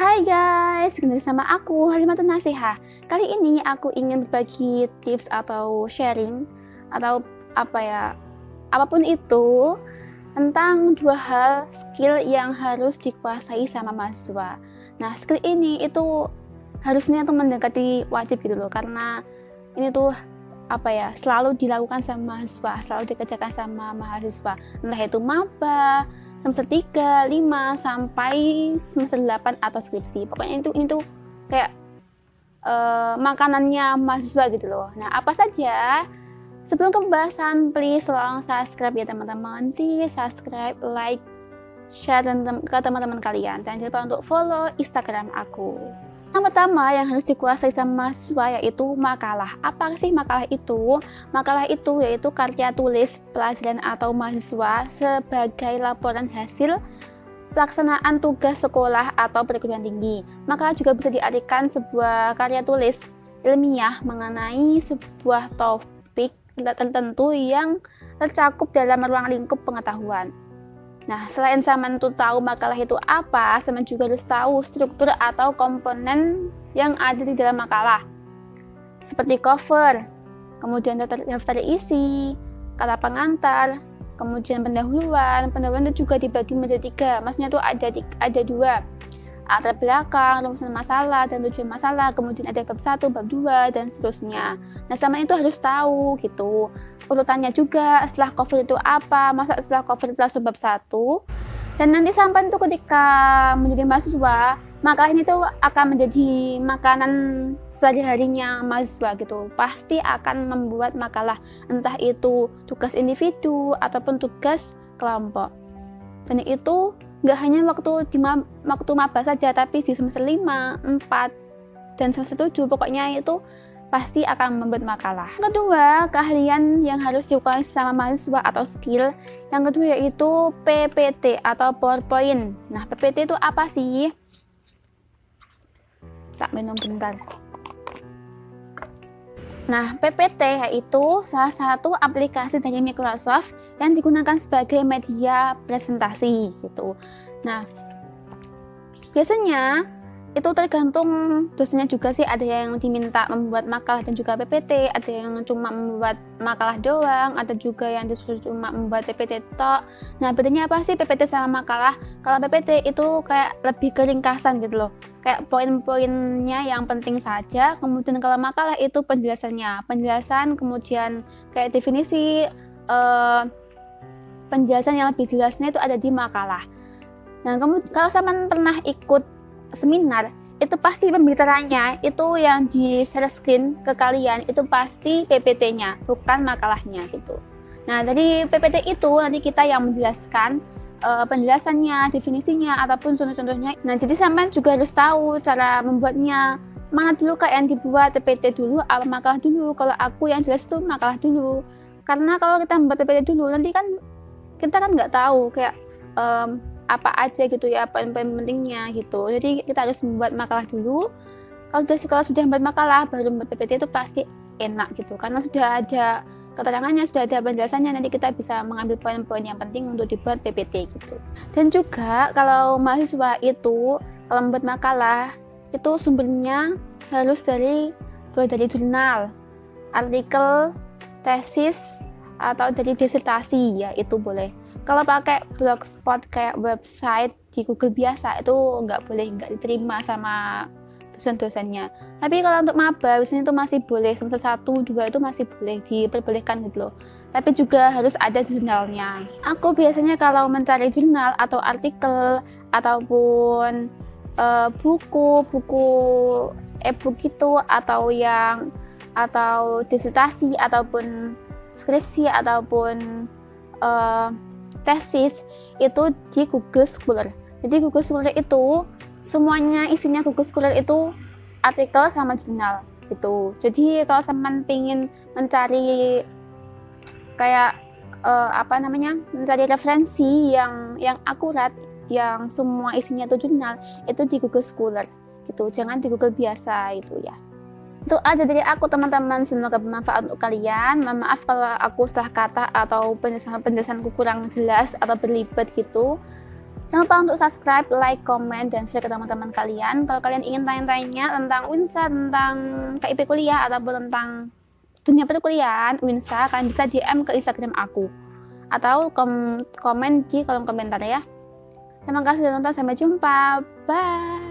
Hai guys, kembali sama aku Halimatun Nasihah. Kali ini aku ingin berbagi tips atau sharing atau apapun itu tentang dua hal skill yang harus dikuasai sama mahasiswa. Nah, skill ini itu harusnya tuh mendekati wajib gitu loh, karena ini tuh selalu dilakukan sama mahasiswa, selalu dikerjakan sama mahasiswa, entah itu maba, semester 3, 5, sampai semester 8 atau skripsi. Pokoknya ini tuh kayak makanannya mahasiswa gitu loh. Nah, apa saja? Sebelum ke pembahasan, please tolong subscribe ya teman-teman. Nanti subscribe, like, share ke teman-teman kalian. Dan jangan lupa untuk follow Instagram aku. Yang pertama yang harus dikuasai sama mahasiswa yaitu makalah. Apa sih makalah itu? Makalah itu yaitu karya tulis pelajaran atau mahasiswa sebagai laporan hasil pelaksanaan tugas sekolah atau perguruan tinggi. Makalah juga bisa diartikan sebuah karya tulis ilmiah mengenai sebuah topik tertentu yang tercakup dalam ruang lingkup pengetahuan. Nah, selain Saman tuh tahu makalah itu apa, Saman juga harus tahu struktur atau komponen yang ada di dalam makalah. Seperti cover, kemudian daftar isi, kata pengantar, kemudian pendahuluan. Pendahuluan itu juga dibagi menjadi 3, maksudnya tuh ada 2. Latar belakang, rumusan masalah, dan tujuan masalah, kemudian ada bab 1, bab 2, dan seterusnya. Nah, sama itu harus tahu gitu. Urutannya juga, setelah cover itu apa, masa setelah cover itu langsung bab 1. Dan nanti sampai itu ketika menjadi mahasiswa, makalah ini tuh akan menjadi makanan sehari-harinya mahasiswa gitu. Pasti akan membuat makalah, entah itu tugas individu ataupun tugas kelompok. Dan itu nggak hanya waktu maba saja, tapi di semester 5, 4, dan semester 7 pokoknya itu pasti akan membuat makalah. Yang kedua, keahlian yang harus dikuasai sama mahasiswa atau skill. Yang kedua yaitu PPT atau PowerPoint. Nah, PPT itu apa sih? Tak minum bentar. Nah, PPT yaitu salah satu aplikasi dari Microsoft yang digunakan sebagai media presentasi gitu. Nah, biasanya itu tergantung dosennya juga sih, ada yang diminta membuat makalah dan juga PPT, ada yang cuma membuat makalah doang, ada juga yang disuruh cuma membuat PPT tok. Nah, bedanya apa sih PPT sama makalah? Kalau PPT itu kayak lebih ke ringkasan gitu loh, kayak poin-poinnya yang penting saja. Kemudian kalau makalah itu penjelasan, kemudian kayak definisi, penjelasan yang lebih jelasnya itu ada di makalah. Nah, kalau Saman pernah ikut seminar, itu pasti pembicaranya itu yang di share screen ke kalian itu pasti PPT-nya, bukan makalahnya gitu. Nah, dari PPT itu nanti kita yang menjelaskan penjelasannya, definisinya, ataupun contoh-contohnya. Nah, jadi sampean juga harus tahu cara membuatnya. Mana dulu kak yang dibuat, PPT dulu apa makalah dulu? Kalau aku yang jelas itu makalah dulu. Karena kalau kita membuat PPT dulu, nanti kan kita kan nggak tahu kayak apa aja gitu ya, poin-poin pentingnya gitu. Jadi kita harus membuat makalah dulu. Kalau sudah membuat makalah baru membuat PPT itu pasti enak gitu, karena sudah ada keterangannya, sudah ada penjelasannya, nanti kita bisa mengambil poin-poin yang penting untuk dibuat PPT gitu. Dan juga kalau mahasiswa itu kalau membuat makalah itu sumbernya harus dari jurnal, artikel, tesis, atau dari disertasi ya, itu boleh. Kalau pakai blogspot kayak website di Google biasa itu nggak diterima sama dosen-dosennya. Tapi kalau untuk maba biasanya itu masih boleh, semester 1, 2 itu masih boleh, diperbolehkan gitu loh. Tapi juga harus ada jurnalnya. Aku biasanya kalau mencari jurnal atau artikel ataupun buku e-book gitu, atau disertasi ataupun skripsi ataupun tesis itu di Google Scholar. Jadi Google Scholar itu semuanya isinya Google Scholar itu artikel sama jurnal gitu. Jadi kalau teman pengen mencari kayak mencari referensi yang akurat, yang semua isinya itu jurnal, itu di Google Scholar gitu. Jangan di Google biasa itu ya. Itu aja dari aku teman-teman, semoga bermanfaat untuk kalian. Maaf kalau aku salah kata atau penjelasanku kurang jelas atau berlibat gitu. Jangan lupa untuk subscribe, like, komen, dan share ke teman-teman kalian. Kalau kalian ingin tanya-tanya tentang Winsa, tentang KIP kuliah, ataupun tentang dunia perkuliahan Winsa, kalian bisa DM ke Instagram aku atau komen di kolom komentar ya. Terima kasih sudah nonton, sampai jumpa, bye.